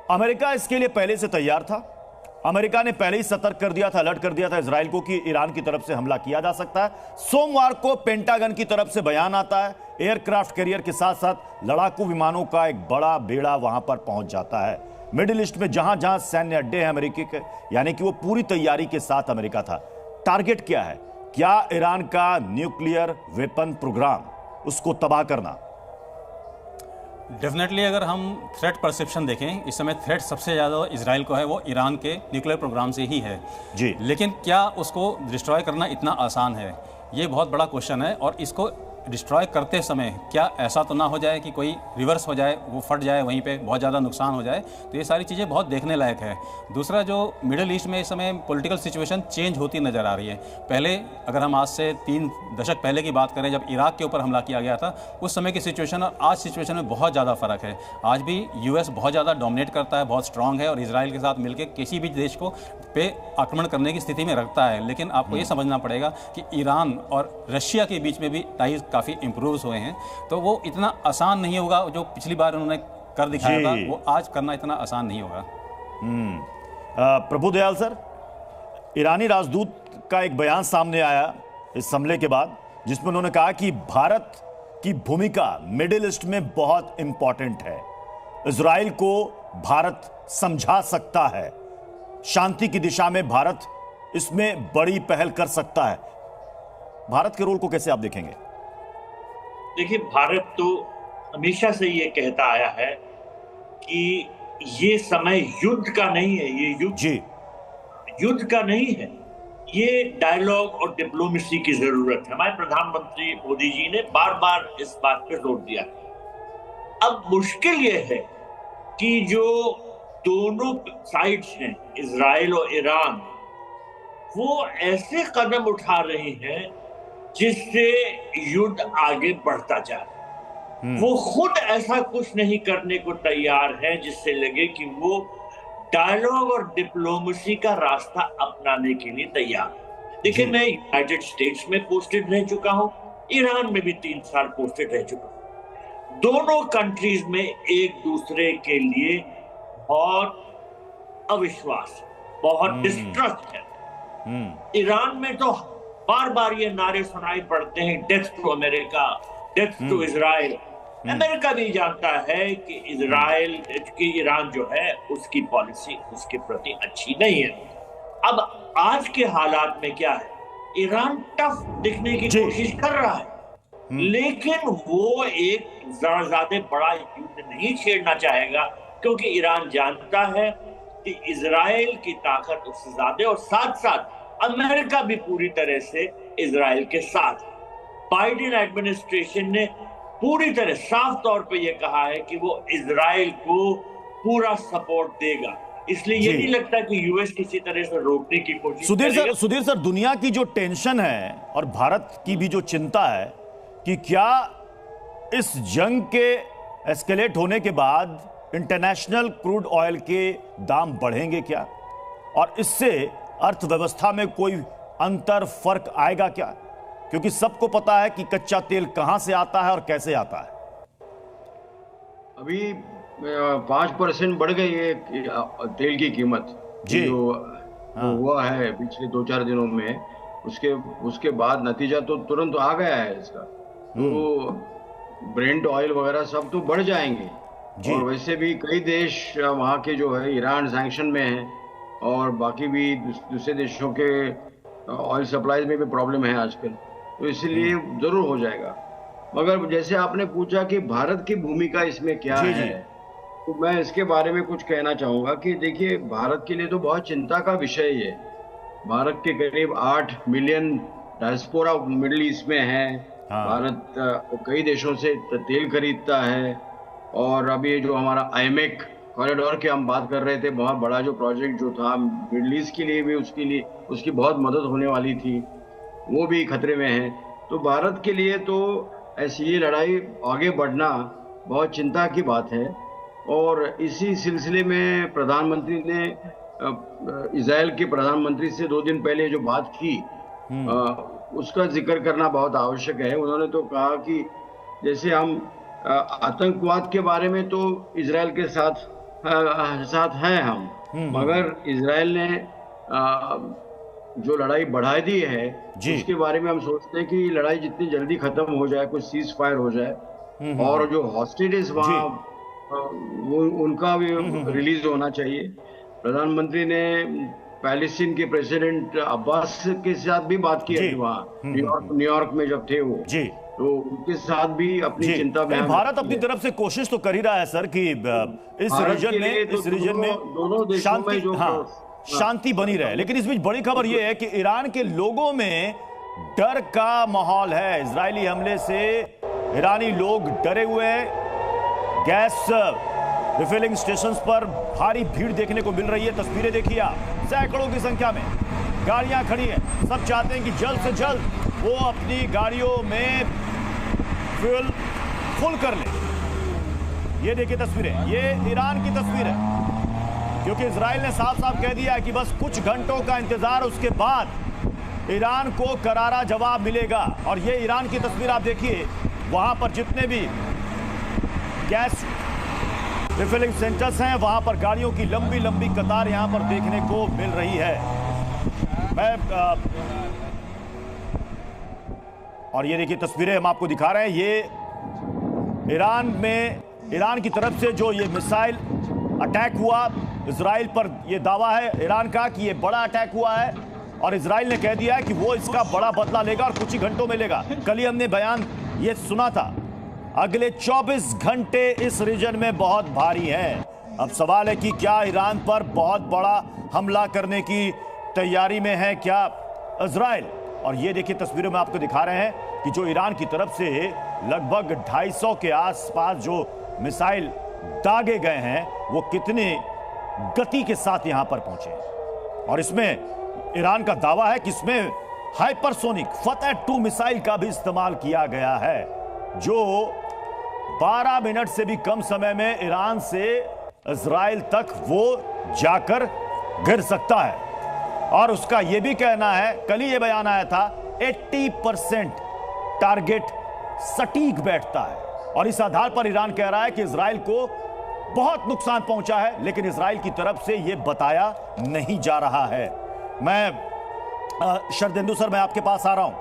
America इसके लिए पहले से तैयार था। अमेरिका ने पहले ही सतर्क कर दिया था, अलर्ट कर दिया था इजराइल को कि ईरान की तरफ से हमला किया जा सकता है। सोमवार को पेंटागन की तरफ से बयान आता है, एयरक्राफ्ट कैरियर के साथ साथ लड़ाकू विमानों का एक बड़ा बेड़ा वहां पर पहुंच जाता है। मिडिल ईस्ट में जहां जहां सैन्य अड्डे हैं अमेरिकी के, यानी कि वो पूरी तैयारी के साथ अमेरिका था। टारगेट क्या है? क्या ईरान का न्यूक्लियर वेपन प्रोग्राम, उसको तबाह करना? डेफिनेटली अगर हम थ्रेट परसेप्शन देखें, इस समय थ्रेट सबसे ज़्यादा इजराइल को है, वो ईरान के न्यूक्लियर प्रोग्राम से ही है जी। लेकिन क्या उसको डिस्ट्रॉय करना इतना आसान है, ये बहुत बड़ा क्वेश्चन है। और इसको डिस्ट्रॉय करते समय क्या ऐसा तो ना हो जाए कि कोई रिवर्स हो जाए, वो फट जाए, वहीं पे बहुत ज़्यादा नुकसान हो जाए। तो ये सारी चीज़ें बहुत देखने लायक है। दूसरा, जो मिडिल ईस्ट में इस समय पॉलिटिकल सिचुएशन चेंज होती नज़र आ रही है। पहले अगर हम आज से 3 दशक पहले की बात करें, जब इराक के ऊपर हमला किया गया था, उस समय की सिचुएशन और आज सिचुएशन में बहुत ज़्यादा फ़र्क है। आज भी यूएस बहुत ज़्यादा डोमिनेट करता है, बहुत स्ट्रांग है और इसराइल के साथ मिलकर किसी भी देश को पे आक्रमण करने की स्थिति में रखता है। लेकिन आपको ये समझना पड़ेगा कि ईरान और रशिया के बीच में भी टाइज काफ़ी इम्प्रूव हुए हैं, तो वो इतना आसान नहीं होगा। जो पिछली बार उन्होंने कर दिखाया था, वो आज करना इतना आसान नहीं होगा। प्रभुदयाल सर, ईरानी राजदूत का एक बयान सामने आया इस हमले के बाद, जिसमें उन्होंने कहा कि भारत की भूमिका मिडिल ईस्ट में बहुत इंपॉर्टेंट है। इजराइल को भारत समझा सकता है, शांति की दिशा में भारत इसमें बड़ी पहल कर सकता है। भारत के रोल को कैसे आप देखेंगे? देखिए, भारत तो हमेशा से ये कहता आया है कि ये समय युद्ध का नहीं है, ये युद्ध का नहीं है, ये डायलॉग और डिप्लोमेसी की जरूरत है। हमारे प्रधानमंत्री मोदी जी ने बार बार इस बात पर जोर दिया। अब मुश्किल ये है कि जो दोनों साइड्स हैं, इजराइल और ईरान, वो ऐसे कदम उठा रही हैं जिससे युद्ध आगे बढ़ता जाए। वो खुद ऐसा कुछ नहीं करने को तैयार है जिससे लगे कि वो डायलॉग और डिप्लोमेसी का रास्ता अपनाने के लिए तैयार है। देखिए, मैं यूनाइटेड स्टेट्स में पोस्टेड रह चुका हूं, ईरान में भी 3 साल पोस्टेड रह चुका हूं। दोनों कंट्रीज में एक दूसरे के लिए बहुत अविश्वास, बहुत डिस्ट्रस्ट है। ईरान में तो बार बार ये नारे सुनाई पड़ते हैं, death to America, death to Israel. America भी जानता है कि इजराइल की ईरान जो है उसकी पॉलिसी उसके प्रति अच्छी नहीं है। अब आज के हालात में क्या है, ईरान टफ दिखने की कोशिश कर रहा है, लेकिन वो एक ज्यादा बड़ा युद्ध नहीं छेड़ना चाहेगा, क्योंकि ईरान जानता है कि इजराइल की ताकत उससे ज्यादा, और साथ साथ अमेरिका भी पूरी तरह से इजराइल के साथ। बाइडेन एडमिनिस्ट्रेशन ने पूरी तरह साफ तौर पे ये कहा है कि वो इजराइल को पूरा सपोर्ट देगा, इसलिए ये नहीं लगता कि यूएस किसी तरह से रोकने की कोशिश करेगा। सुधीर सर, दुनिया की जो टेंशन है और भारत की भी जो चिंता है कि क्या इस जंग के एस्केलेट होने के बाद इंटरनेशनल क्रूड ऑयल के दाम बढ़ेंगे क्या, और इससे अर्थव्यवस्था में कोई अंतर फर्क आएगा क्या? क्योंकि सबको पता है कि कच्चा तेल कहां से आता है और कैसे आता है। अभी 5% बढ़ गई है तेल की कीमत जी, जो हुआ है पिछले 2-4 दिनों में। उसके बाद नतीजा तो तुरंत आ गया है इसका। तो ब्रेंट ऑयल वगैरह सब तो बढ़ जाएंगे। और वैसे भी कई देश वहाँ के जो है, ईरान सैंक्शन में है और बाकी भी दूसरे देशों के ऑयल सप्लाईज में भी प्रॉब्लम है आजकल, तो इसलिए जरूर हो जाएगा। मगर जैसे आपने पूछा कि भारत की भूमिका इसमें क्या है, तो मैं इसके बारे में कुछ कहना चाहूँगा कि देखिए, भारत के लिए तो बहुत चिंता का विषय है। भारत के करीब 8 मिलियन डायस्पोरा मिडिल ईस्ट में है। भारत कई देशों से तेल खरीदता है, और अभी जो हमारा आईमेक कॉरिडोर की हम बात कर रहे थे, बहुत बड़ा जो प्रोजेक्ट जो था मिडिल ईस्ट के लिए भी, उसकी बहुत मदद होने वाली थी, वो भी खतरे में है। तो भारत के लिए तो ऐसी ये लड़ाई आगे बढ़ना बहुत चिंता की बात है। और इसी सिलसिले में प्रधानमंत्री ने इजराइल के प्रधानमंत्री से 2 दिन पहले जो बात की, उसका जिक्र करना बहुत आवश्यक है। उन्होंने तो कहा कि जैसे हम आतंकवाद के बारे में तो इजराइल के साथ साथ हैं हम, मगर इजराइल ने जो लड़ाई बढ़ा दी है उसके बारे में हम सोचते हैं कि लड़ाई जितनी जल्दी खत्म हो जाए, कुछ सीज फायर हो जाए और जो हॉस्टेजेस वहाँ वो उनका भी रिलीज होना चाहिए। प्रधानमंत्री ने पैलेस्टीन के प्रेसिडेंट अब्बास के साथ भी बात की है वहाँ न्यूयॉर्क में जब थे वो, तो उनके साथ भी अपनी चिंता में भारत अपनी तरफ से कोशिश तो कर ही रहा है सर कि इस रीजन में दोनों देशों में जो शांति बनी रहे। लेकिन इस बीच बड़ी खबर यह है कि ईरान के लोगों में डर का माहौल है। इजरायली हमले से ईरानी लोग डरे हुए हैं। गैस रिफिलिंग स्टेशंस पर भारी भीड़ देखने को मिल रही है। तस्वीरें देखिए आप, सैकड़ों की संख्या में गाड़ियां खड़ी हैं। सब चाहते हैं कि जल्द से जल्द वो अपनी गाड़ियों में फ्यूल फुल कर ले। ये देखिए तस्वीरें, ये ईरान की तस्वीर है, क्योंकि इजराइल ने साफ साफ कह दिया है कि बस कुछ घंटों का इंतजार, उसके बाद ईरान को करारा जवाब मिलेगा। और ये ईरान की तस्वीर आप देखिए, वहां पर जितने भी गैस रिफिलिंग सेंटर्स हैं वहां पर गाड़ियों की लंबी लंबी कतार यहां पर देखने को मिल रही है। और ये देखिए तस्वीरें हम आपको दिखा रहे हैं। ये ईरान की तरफ से जो ये मिसाइल अटैक हुआ, इजराइल पर ये दावा है ईरान का कि ये बड़ा अटैक हुआ है और इजराइल ने कह दिया है कि वो इसका बड़ा बदला लेगा और कुछ ही घंटों में लेगा। कल ही हमने बयान ये सुना था। अगले 24 घंटे इस रीजन में बहुत भारी हैं। अब सवाल है कि क्या ईरान पर बहुत बड़ा हमला करने की तैयारी में है क्या इजराइल। और ये देखिए तस्वीरों में आपको दिखा रहे हैं कि जो ईरान की तरफ से लगभग 250 के आसपास जो मिसाइल दागे गए हैं वो कितनी गति के साथ यहां पर पहुंचे। और इसमें ईरान का दावा है कि इसमें हाइपरसोनिक फतह 2 मिसाइल का भी इस्तेमाल किया गया है, जो 12 मिनट से भी कम समय में ईरान से इजराइल तक वो जाकर गिर सकता है। और उसका यह भी कहना है, कल ही यह बयान आया था, 80% टारगेट सटीक बैठता है। और इस आधार पर ईरान कह रहा है कि इजराइल को बहुत नुकसान पहुंचा है, लेकिन इजराइल की तरफ से यह बताया नहीं जा रहा है। मैं शरदेंदु सर, मैं आपके पास आ रहा हूं।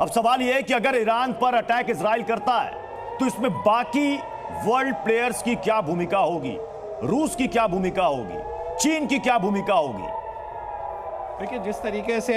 अब सवाल यह है कि अगर ईरान पर अटैक इजराइल करता है तो इसमें बाकी वर्ल्ड प्लेयर्स की क्या भूमिका होगी, रूस की क्या भूमिका होगी, चीन की क्या भूमिका होगी। देखिए, जिस तरीके से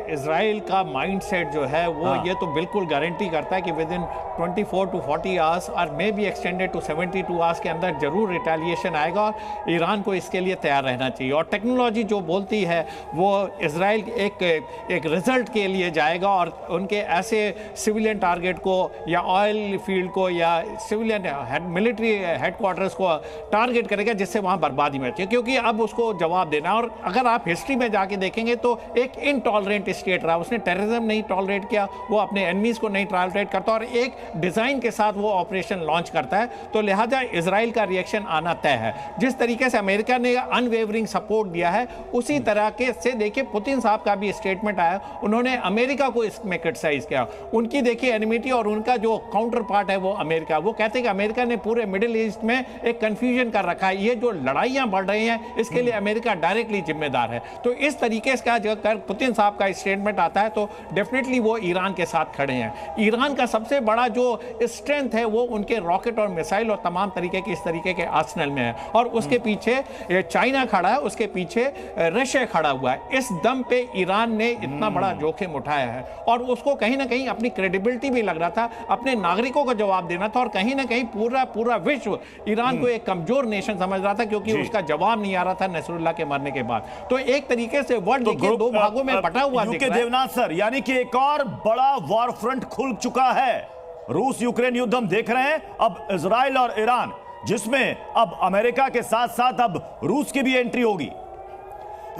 इजराइल का माइंडसेट जो है वो ये तो बिल्कुल गारंटी करता है कि विद इन 24 to 40 आवर्स और may be extended to 72 hours के अंदर जरूर रिटेलिएशन आएगा और ईरान को इसके लिए तैयार रहना चाहिए। और टेक्नोलॉजी जो बोलती है वो इजराइल एक रिजल्ट के लिए जाएगा और उनके ऐसे सिविलियन टारगेट को या ऑयल फील्ड को या सिविलियन मिलिट्री हेडक्वार्टर्स को टारगेट करेगा जिससे वहाँ बर्बादी मचे, क्योंकि अब उसको जवाब देना। और अगर आप हिस्ट्री में जाके देखेंगे तो एक इनटॉलरेंट स्टेट रहा, उसने टेररिज्म नहीं टॉलरेट किया, वो अपने एनिमीज को नहीं टॉलरेट करता और एक डिजाइन के साथ वो ऑपरेशन लॉन्च करता है। तो लिहाजा इजराइल का रिएक्शन आना तय है। जिस तरीके से अमेरिका ने अनवेवरिंग सपोर्ट दिया है उसी तरह के से देखिए पुतिन साहब का भी स्टेटमेंट आया, उन्होंने अमेरिका को इसमें क्रिटिसाइज किया। उनकी देखिए एनिमिटी और उनका जो काउंटर पार्ट है वो अमेरिका, वो कहते हैं कि अमेरिका ने पूरे मिडिल ईस्ट में एक कंफ्यूजन कर रखा है, ये जो लड़ाइयां बढ़ रही हैं इसके लिए अमेरिका डायरेक्टली जिम्मेदार है। तो इस तरीके का जब पुतिन साहब का स्टेटमेंट आता है तो डेफिनेटली वो ईरान के साथ खड़े हैं। ईरान का सबसे बड़ा जो स्ट्रेंथ है वो उनके रॉकेट और मिसाइल और तमाम तरीके के इस तरीके के आर्सेनल में है। और उसके पीछे चाइना खड़ा है, उसके पीछे रशिया खड़ा हुआ है। इस दम पे ईरान ने इतना बड़ा जोखिम उठाया है और उसको कहीं ना कहीं अपनी क्रेडिबिलिटी भी लग रहा था, अपने नागरिकों को जवाब देना था। और कहीं ना कहीं पूरा विश्व ईरान को एक कमजोर नेशन समझ रहा था क्योंकि उसका जवाब नहीं आ रहा था नसरुल्लाह के मरने के बाद। तो एक तरीके से वर्ल्ड देखिए दो भागों में बटा हुआ दिख रहा है। देवनाथ सर, यानी कि एक और बड़ा वॉर फ्रंट खुल चुका है। रूस यूक्रेन युद्ध हम देख रहे हैं, अब इजराइल और ईरान, जिसमें अब अमेरिका के साथ साथ अब रूस की भी एंट्री होगी।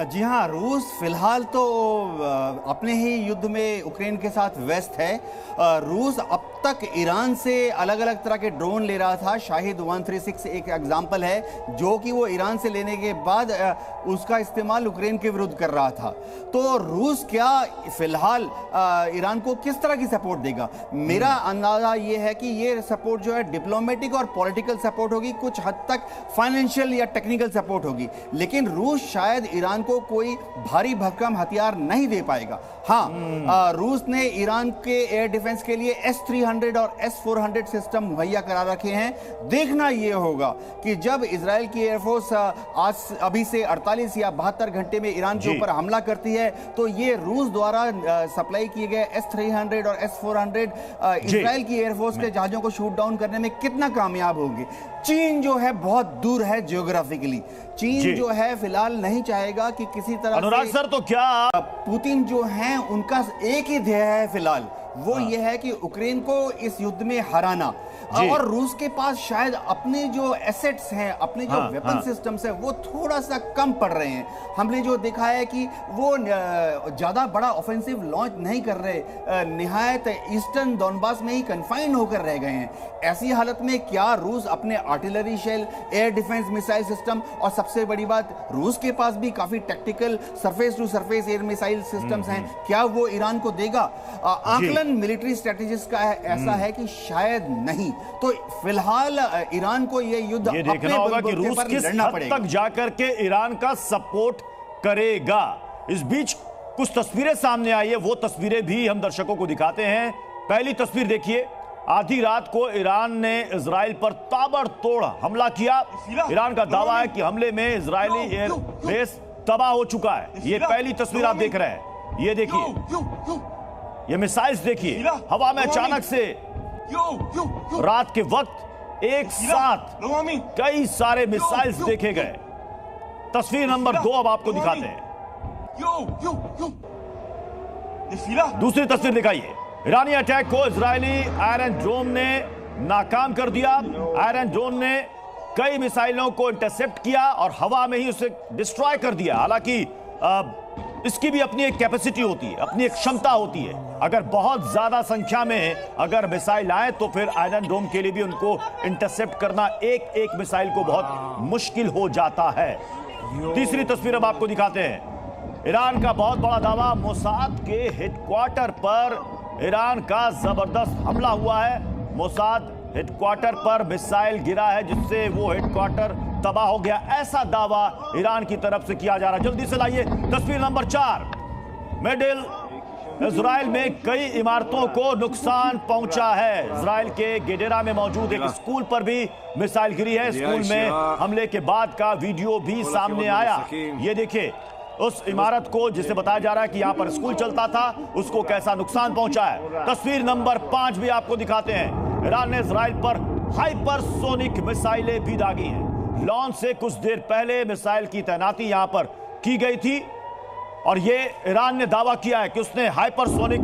जी हाँ, रूस फिलहाल तो अपने ही युद्ध में यूक्रेन के साथ व्यस्त है। रूस अब तक ईरान से अलग अलग तरह के ड्रोन ले रहा था। शाहिद 136 एक एग्जाम्पल है जो कि वो ईरान से लेने के बाद उसका इस्तेमाल यूक्रेन के विरुद्ध कर रहा था। तो रूस क्या फिलहाल ईरान को किस तरह की सपोर्ट देगा? मेरा अंदाजा ये है कि ये सपोर्ट जो है डिप्लोमेटिक और पॉलिटिकल सपोर्ट होगी, कुछ हद तक फाइनेंशियल या टेक्निकल सपोर्ट होगी, लेकिन रूस शायद ईरान को कोई भारी भरकम हथियार नहीं दे पाएगा। हाँ, रूस ने ईरान के एयर डिफेंस के लिए S-300 और S-400 सिस्टम मुहैया करा रखे हैं। देखना यह होगा कि जब इजराइल की एयरफोर्स आज अभी से 48 या 72 घंटे में ईरान के ऊपर हमला करती है तो ये रूस द्वारा सप्लाई किए गए S-300 और S-400 इजराइल की एयरफोर्स के जहाजों को शूट डाउन करने में कितना कामयाब होंगे। चीन जो है बहुत दूर है जियोग्राफिकली, चीन जो है फिलहाल नहीं चाहेगा कि किसी तरह अनुराग सर, तो क्या पुतिन जो हैं उनका एक ही ध्येय है फिलहाल, वो ये है कि यूक्रेन को इस युद्ध में हराना। और रूस के पास शायद अपने जो एसेट्स हैं, अपने जो वेपन सिस्टम्स हैं वो थोड़ा सा कम पड़ रहे हैं। हमने जो देखा है कि वो ज्यादा बड़ा ऑफेंसिव लॉन्च नहीं कर रहे, निहायत ईस्टर्न डोनबास में ही कन्फाइन होकर रह गए हैं। ऐसी हालत में क्या रूस अपने artillery shell, air defence missile system और सबसे बड़ी बात रूस के पास भी काफी tactical surface to surface air missile systems हैं, क्या वो ईरान को देगा? आकलन मिलिट्री स्ट्रेटेजिस्ट का ऐसा है कि शायद नहीं। तो फिलहाल ईरान को ये युद्ध देखना होगा कि रूस किस हद तक जाकर के ईरान का सपोर्ट करेगा। इस बीच कुछ तस्वीरें सामने आई है, वो तस्वीरें भी हम दर्शकों को दिखाते हैं। पहली तस्वीर देखिए, आधी रात को ईरान ने इजराइल पर ताबड़तोड़ हमला किया। ईरान का दावा है कि हमले में इजरायली एयर बेस तबाह हो चुका है। ये पहली तस्वीर आप देख रहे हैं, ये देखिए, ये मिसाइल्स देखिए, हवा में अचानक से रात के वक्त एक साथ कई सारे मिसाइल्स देखे गए। तस्वीर नंबर 2 अब आपको दिखाते हैं। दूसरी तस्वीर दिखाइए, ईरानी अटैक को इजरायली आयरन ड्रोन ने नाकाम कर दिया। आयरन ड्रोन ने कई मिसाइलों को इंटरसेप्ट किया और हवा में ही उसे डिस्ट्रॉय कर दिया। हालांकि इसकी भी अपनी एक कैपेसिटी होती है, अपनी एक क्षमता होती है। अगर बहुत ज्यादा संख्या में अगर मिसाइल आए तो फिर आयरन डोम के लिए भी उनको इंटरसेप्ट करना एक एक मिसाइल को बहुत मुश्किल हो जाता है। तीसरी तस्वीर अब आपको दिखाते हैं। ईरान का बहुत बड़ा दावा, मोसाद के हेडक्वार्टर पर ईरान का जबरदस्त हमला हुआ है। मोसाद हेडक्वार्टर पर मिसाइल गिरा है जिससे वो हेडक्वार्टर तबाह हो गया, ऐसा दावा ईरान की तरफ से किया जा रहा है। जल्दी से लाइए तस्वीर नंबर 4। मिडिल इजराइल में कई इमारतों को नुकसान पहुंचा है। इजराइल के गेडेरा में मौजूद एक स्कूल पर भी मिसाइल गिरी है। स्कूल में हमले के बाद का वीडियो भी सामने आया। ये देखिए, उस इमारत को जिसे बताया जा रहा है कि यहां पर स्कूल चलता था, उसको कैसा नुकसान पहुंचा है। तस्वीर नंबर 5 भी आपको दिखाते हैं। ईरान ने इजराइल पर हाइपरसोनिक मिसाइलें भी दागी हैं। लॉन्च से कुछ देर पहले मिसाइल की तैनाती यहां पर की गई थी और ये ईरान ने दावा किया है कि उसने हाइपरसोनिक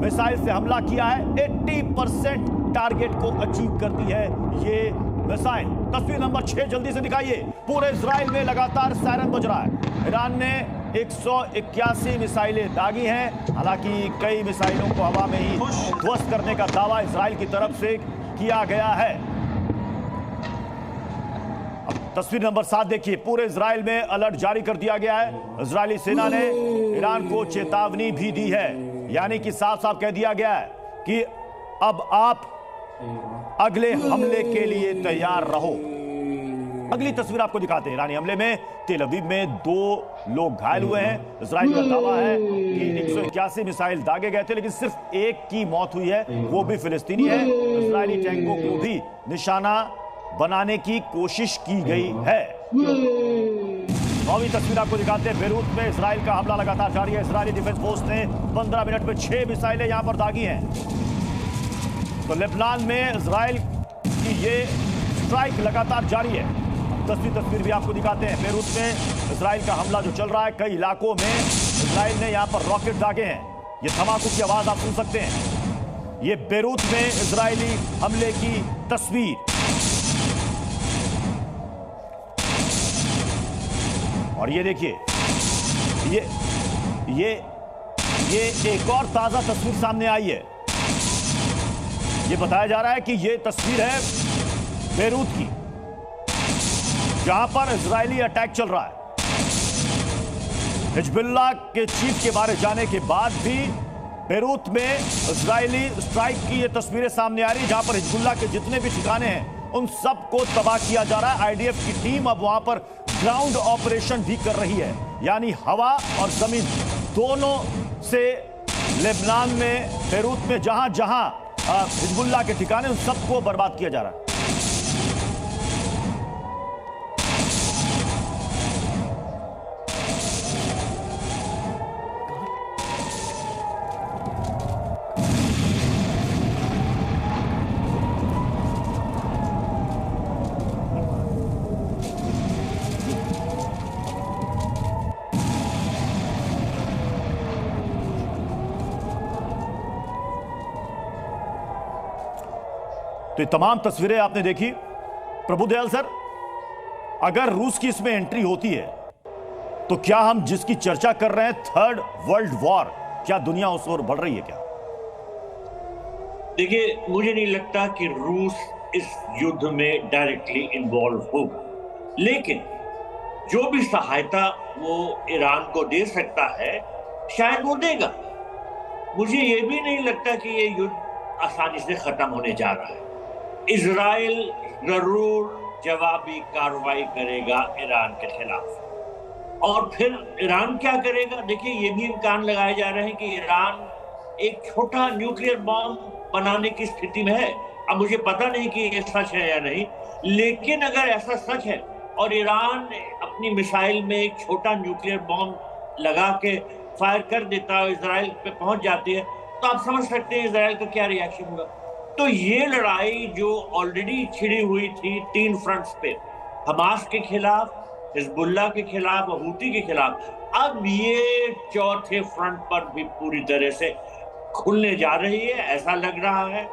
मिसाइल से हमला किया है। 80% टारगेट को अचीव करती है ये मिसाइल। तस्वीर नंबर 6 जल्दी से दिखाइए। पूरे इजराइल में लगातार सायरन बज रहा है। ईरान ने 181 मिसाइलें दागी हैं। हालांकि कई मिसाइलों को हवा में ही ध्वस्त करने का दावा इजराइल की तरफ से किया गया है। अब तस्वीर नंबर 7 देखिए, पूरे इजराइल में अलर्ट जारी कर दिया गया है। इजरायली सेना ने ईरान को चेतावनी भी दी है, यानी कि साफ साफ कह दिया गया है कि अब आप अगले हमले के लिए तैयार रहो। अगली तस्वीर आपको दिखाते हैं। ईरानी हमले में तेल अवीव में 2 लोग घायल हुए हैं। इजराइल का दावा है कि 181 मिसाइल दागे गए थे, लेकिन सिर्फ एक की मौत हुई है, वो भी फिलिस्तीनी है। इजरायली टैंकों को भी निशाना बनाने की कोशिश की गई है। 9वीं तस्वीर आपको दिखाते हैं। बेरूत में इजराइल का हमला लगातार जारी है। इजरायली डिफेंस फोर्स ने 15 मिनट में 6 मिसाइलें यहां पर दागी हैं। तो लेबनान में इजराइल की ये स्ट्राइक लगातार जारी है। तस्वीर भी आपको दिखाते हैं। बेरूत में इजराइल का हमला जो चल रहा है, कई इलाकों में इजराइल ने यहां पर रॉकेट दागे हैं। ये धमाकों की आवाज आप सुन सकते हैं। ये बेरूत में इजरायली हमले की तस्वीर। और ये देखिए, ये एक और ताजा तस्वीर सामने आई है। ये बताया जा रहा है कि ये तस्वीर है बेरूत की, जहां पर इजरायली अटैक चल रहा है। हिजबुल्लाह के चीफ के बारे जाने के बाद भी बेरूत में इजरायली स्ट्राइक की ये तस्वीरें सामने आ रही, जहां पर हिजबुल्लाह के जितने भी ठिकाने हैं उन सबको तबाह किया जा रहा है। आईडीएफ की टीम अब वहां पर ग्राउंड ऑपरेशन भी कर रही है, यानी हवा और जमीन दोनों से लेबनान में, बेरूत में जहां जहां हिजबुल्लाह के ठिकाने उन सबको बर्बाद किया जा रहा है। तो ये तमाम तस्वीरें आपने देखी। प्रभुदयाल सर, अगर रूस की इसमें एंट्री होती है तो क्या हम जिसकी चर्चा कर रहे हैं थर्ड वर्ल्ड वॉर, क्या दुनिया उस ओर बढ़ रही है क्या? देखिए, मुझे नहीं लगता कि रूस इस युद्ध में डायरेक्टली इन्वॉल्व होगा, लेकिन जो भी सहायता वो ईरान को दे सकता है शायद वो देगा। मुझे ये भी नहीं लगता कि ये युद्ध आसानी से खत्म होने जा रहा है। इजराइल जरूर जवाबी कार्रवाई करेगा ईरान के खिलाफ। और फिर ईरान क्या करेगा? देखिए, ये भी इम्कान लगाए जा रहे हैं कि ईरान एक छोटा न्यूक्लियर बॉम्ब बनाने की स्थिति में है। अब मुझे पता नहीं कि ये सच है या नहीं, लेकिन अगर ऐसा सच है और ईरान अपनी मिसाइल में एक छोटा न्यूक्लियर बॉम्ब लगा के फायर कर देता है, इजराइल पे पहुंच जाती है, तो आप समझ सकते हैं इजराइल का क्या रिएक्शन होगा। तो ये लड़ाई जो ऑलरेडी छिड़ी हुई थी 3 फ्रंट्स पे, हमास के खिलाफ, हिजबुल्लाह के खिलाफ, हूती के खिलाफ, अब ये चौथे फ्रंट पर भी पूरी तरह से खुलने जा रही है, ऐसा लग रहा है।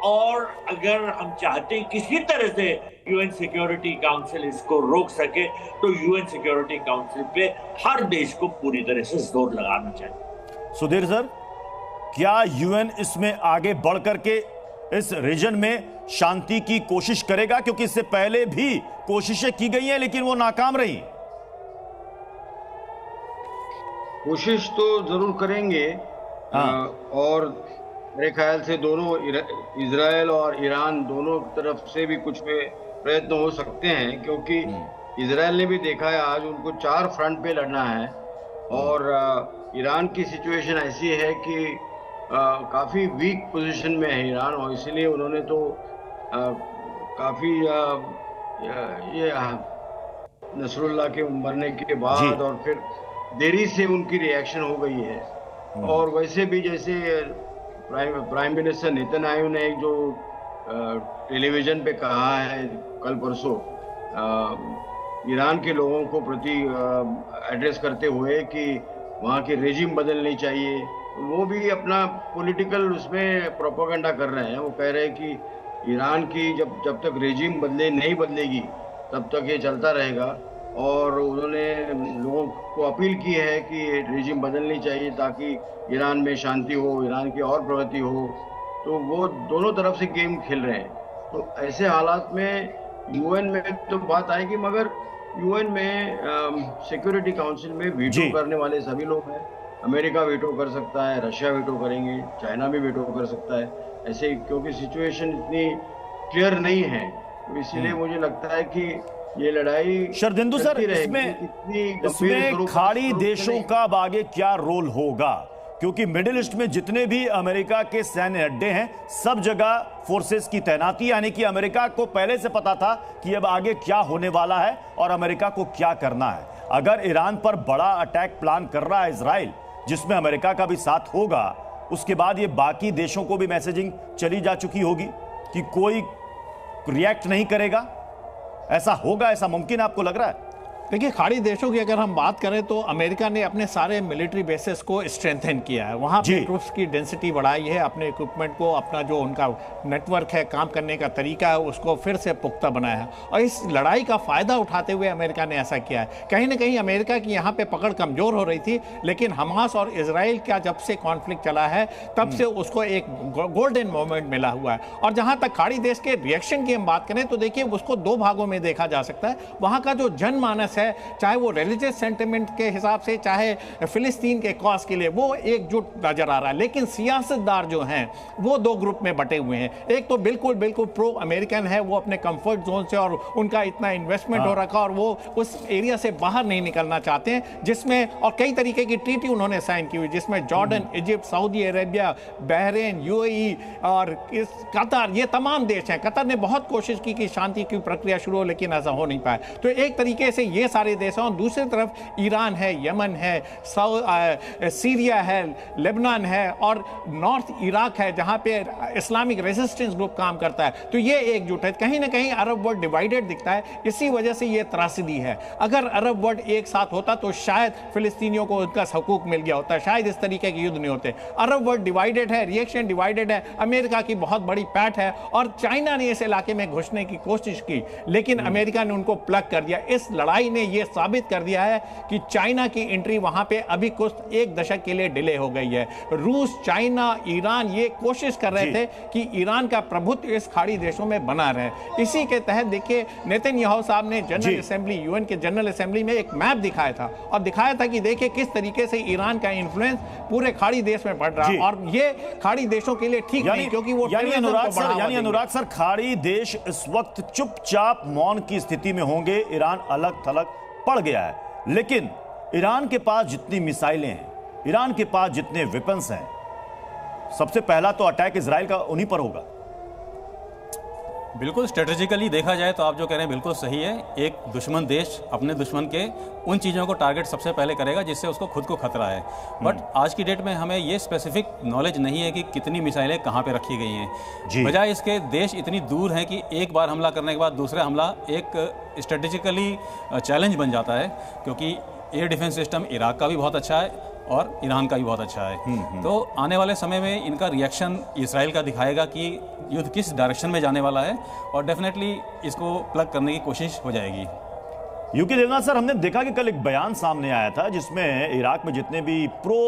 और अगर हम चाहते हैं किसी तरह से यूएन सिक्योरिटी काउंसिल इसको रोक सके, तो यूएन सिक्योरिटी काउंसिल पे हर देश को पूरी तरह से जोर लगाना चाहिए। सुधीर सर, क्या यूएन इसमें आगे बढ़ करके इस रीजन में शांति की कोशिश करेगा? क्योंकि इससे पहले भी कोशिशें की गई हैं लेकिन वो नाकाम रही। कोशिश तो जरूर करेंगे। और मेरे ख्याल से दोनों इजराइल और ईरान दोनों तरफ से भी कुछ प्रयत्न हो सकते हैं, क्योंकि इजराइल ने भी देखा है आज उनको 4 फ्रंट पे लड़ना है। और ईरान की सिचुएशन ऐसी है कि काफ़ी वीक पोजीशन में है ईरान, और इसलिए उन्होंने तो काफ़ी ये नसरुल्लाह के मरने के बाद और फिर देरी से उनकी रिएक्शन हो गई है। और वैसे भी जैसे प्राइम मिनिस्टर नेतन्याहू ने एक जो टेलीविज़न पे कहा है कल परसों ईरान के लोगों को प्रति एड्रेस करते हुए कि वहाँ की रेजिम बदलनी चाहिए, वो भी अपना पॉलिटिकल उसमें प्रोपेगेंडा कर रहे हैं। वो कह रहे हैं कि ईरान की जब तक रेजिम नहीं बदलेगी तब तक ये चलता रहेगा। और उन्होंने लोगों को अपील की है कि रेजिम बदलनी चाहिए ताकि ईरान में शांति हो, ईरान की और प्रगति हो। तो वो दोनों तरफ से गेम खेल रहे हैं। तो ऐसे हालात में यूएन में तो बात आएगी, मगर यूएन में सिक्योरिटी काउंसिल में वीटो करने वाले सभी लोग हैं। अमेरिका वीटो कर सकता है, रशिया वीटो करेंगे, चाइना भी वीटो कर सकता है ऐसे, क्योंकि सिचुएशन इतनी क्लियर नहीं है। तो इसीलिए मुझे लगता है कि ये लड़ाई शरदिंदु सर, इसमें खाड़ी देशों का अब आगे क्या रोल होगा? क्योंकि मिडिल ईस्ट में जितने भी अमेरिका के सैन्य अड्डे हैं सब जगह फोर्सेस की तैनाती, यानी कि अमेरिका को पहले से पता था कि अब आगे क्या होने वाला है और अमेरिका को क्या करना है। अगर ईरान पर बड़ा अटैक प्लान कर रहा है इजराइल, जिसमें अमेरिका का भी साथ होगा, उसके बाद ये बाकी देशों को भी मैसेजिंग चली जा चुकी होगी कि कोई रिएक्ट नहीं करेगा। ऐसा होगा, ऐसा मुमकिन आपको लग रहा है? देखिए, खाड़ी देशों की अगर हम बात करें तो अमेरिका ने अपने सारे मिलिट्री बेसिस को स्ट्रेंथन किया है, वहाँ पे ट्रूप्स की डेंसिटी बढ़ाई है, अपने इक्विपमेंट को, अपना जो उनका नेटवर्क है, काम करने का तरीका है, उसको फिर से पुख्ता बनाया है। और इस लड़ाई का फायदा उठाते हुए अमेरिका ने ऐसा किया है। कहीं ना कहीं अमेरिका की यहाँ पे पकड़ कमजोर हो रही थी, लेकिन हमास और इजराइल का जब से कॉन्फ्लिक्ट चला है तब से उसको एक गोल्डन मोमेंट मिला हुआ है। और जहाँ तक खाड़ी देश के रिएक्शन की हम बात करें तो देखिए, उसको दो भागों में देखा जा सकता है। वहाँ का जो जनमानस है, चाहे वो रिलीजियस सेंटिमेंट के हिसाब से, चाहे फिलिस्तीन के कॉज के लिए, वो एकजुट नजर आ रहा है। लेकिन सियासतदार जो हैं वो दो ग्रुप में बटे हुए हैं। एक तो बिल्कुल बिल्कुल प्रो अमेरिकन है, वो अपने कंफर्ट जोन से और उनका इतना इन्वेस्टमेंट हो रखा और वो उस एरिया से बाहर नहीं निकलना चाहते हैं, जिसमें और कई तरीके की ट्रीटी उन्होंने साइन की हुई, जिसमें Jordan, Egypt, Saudi Arabia, Bahrain, UAE और कतर, ये तमाम देश हैं। कतर ने बहुत कोशिश की कि शांति की प्रक्रिया शुरू हो, लेकिन ऐसा हो नहीं पाया। तो एक तरीके से ये सारे देश हैं। और दूसरी तरफ ईरान है, यमन है, सीरिया है, लेबनान है और नॉर्थ इराक है, जहां पे इस्लामिक रेजिस्टेंस ग्रुप काम करता है। तो ये एकजुट है। कहीं ना कहीं अरब वर्ल्ड डिवाइडेड दिखता है, इसी वजह से ये त्रासदी है। अगर अरब वर्ल्ड एक साथ होता तो शायद फिलिस्तीनियों को उनका हकूक मिल गया होता, शायद इस तरीके के युद्ध नहीं होते। अरब वर्ल्ड डिवाइडेड है, रिएक्शन डिवाइडेड है। अमेरिका की बहुत बड़ी पैठ है और चाइना ने इस इलाके में घुसने की कोशिश की, लेकिन अमेरिका ने उनको प्लग कर दिया। इस लड़ाई ने यह साबित कर दिया है कि चाइना की एंट्री वहां पे अभी कुछ एक दशक के लिए डिले हो गई है। रूस, चाइना, ईरान ये कोशिश कर रहे थे कि ईरान का प्रभुत्व इस खाड़ी देशों में बना रहे। इसी के तहत देखिए, नेतन्याहू साहब ने जनरल असेंबली, यूएन के जनरल असेंबली में एक मैप दिखाया था और दिखाया था कि देखिए किस तरीके से ईरान का इन्फ्लुएंस पूरे खाड़ी देश में बढ़ रहा है। और ये खाड़ी देशों के लिए ठीक नहीं, क्योंकि वो अनुराग सर, खाड़ी देश इस वक्त चुपचाप मौन की स्थिति में होंगे। ईरान अलग थलग पड़ गया है, लेकिन ईरान के पास जितनी मिसाइलें हैं, ईरान के पास जितने वेपन्स हैं, सबसे पहला तो अटैक इजराइल का उन्हीं पर होगा। बिल्कुल, स्ट्रेटेजिकली देखा जाए तो आप जो कह रहे हैं बिल्कुल सही है। एक दुश्मन देश अपने दुश्मन के उन चीज़ों को टारगेट सबसे पहले करेगा जिससे उसको खुद को खतरा है। बट आज की डेट में हमें ये स्पेसिफिक नॉलेज नहीं है कि कितनी मिसाइलें कहाँ पे रखी गई हैं। बजाय इसके देश इतनी दूर हैं कि एक बार हमला करने के बाद दूसरा हमला एक स्ट्रेटेजिकली चैलेंज बन जाता है, क्योंकि एयर डिफेंस सिस्टम इराक का भी बहुत अच्छा है और ईरान का भी बहुत अच्छा है। तो आने वाले समय में इनका रिएक्शन इजराइल का दिखाएगा कि युद्ध किस डायरेक्शन में जाने वाला है, और डेफिनेटली इसको प्लग करने की कोशिश हो जाएगी। यूके देवनाथ सर, हमने देखा कि कल एक बयान सामने आया था जिसमें इराक में जितने भी प्रो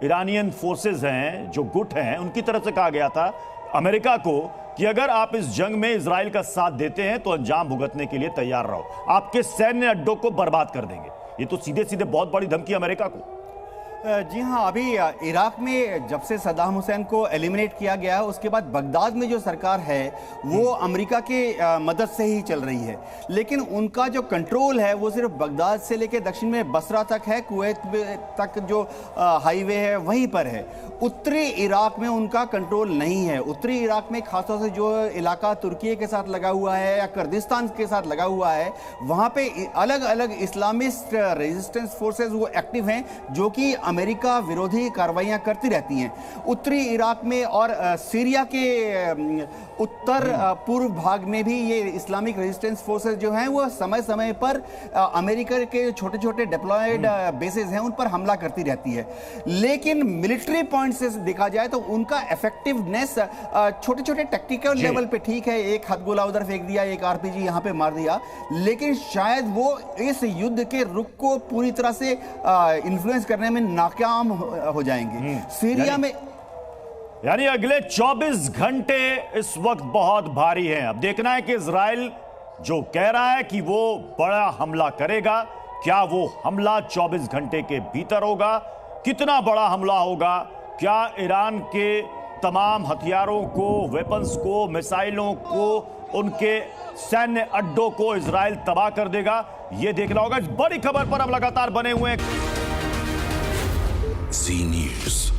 ईरानियन फोर्सेज हैं, जो गुट हैं, उनकी तरफ से कहा गया था अमेरिका को कि अगर आप इस जंग में इजराइल का साथ देते हैं तो अंजाम भुगतने के लिए तैयार रहो, आपके सैन्य अड्डों को बर्बाद कर देंगे। ये तो सीधे सीधे बहुत बड़ी धमकी अमेरिका को। जी हाँ, अभी इराक में जब से सद्दाम हुसैन को एलिमिनेट किया गया है, उसके बाद बगदाद में जो सरकार है वो अमेरिका के मदद से ही चल रही है। लेकिन उनका जो कंट्रोल है वो सिर्फ बगदाद से लेकर दक्षिण में बसरा तक है, कुवैत तक जो हाईवे है वहीं पर है। उत्तरी इराक में उनका कंट्रोल नहीं है। उत्तरी इराक में खासतौर से जो इलाका तुर्की के साथ लगा हुआ है या कुर्दिस्तान के साथ लगा हुआ है, वहाँ पे अलग अलग इस्लामिस्ट रेजिस्टेंस फोर्सेज वो एक्टिव हैं, जो कि अमेरिका विरोधी कार्रवाइयां करती रहती हैं। उत्तरी इराक में और सीरिया के उत्तर पूर्व भाग में भी ये इस्लामिक रेजिस्टेंस फोर्सेस जो हैं वो समय समय पर अमेरिका के छोटे छोटे डिप्लॉयड बेसेस हैं उन पर हमला करती रहती है। लेकिन मिलिट्री पॉइंट से देखा जाए तो उनका इफेक्टिवनेस छोटे छोटे टेक्टिकल लेवल पे ठीक है, एक हथगोला उधर फेंक दिया, एक आरपीजी यहाँ पे मार दिया, लेकिन शायद वो इस युद्ध के रुख को पूरी तरह से इन्फ्लुएंस करने में नाकाम हो जाएंगे। सीरिया में यानी अगले 24 घंटे इस वक्त बहुत भारी हैं। अब देखना है कि इजराइल जो कह रहा है कि वो बड़ा हमला करेगा, क्या वो हमला 24 घंटे के भीतर होगा, कितना बड़ा हमला होगा, क्या ईरान के तमाम हथियारों को, वेपन्स को, मिसाइलों को, उनके सैन्य अड्डों को इजराइल तबाह कर देगा, यह देखना होगा। बड़ी खबर पर अब लगातार बने हुए हैं। जी न्यूज़।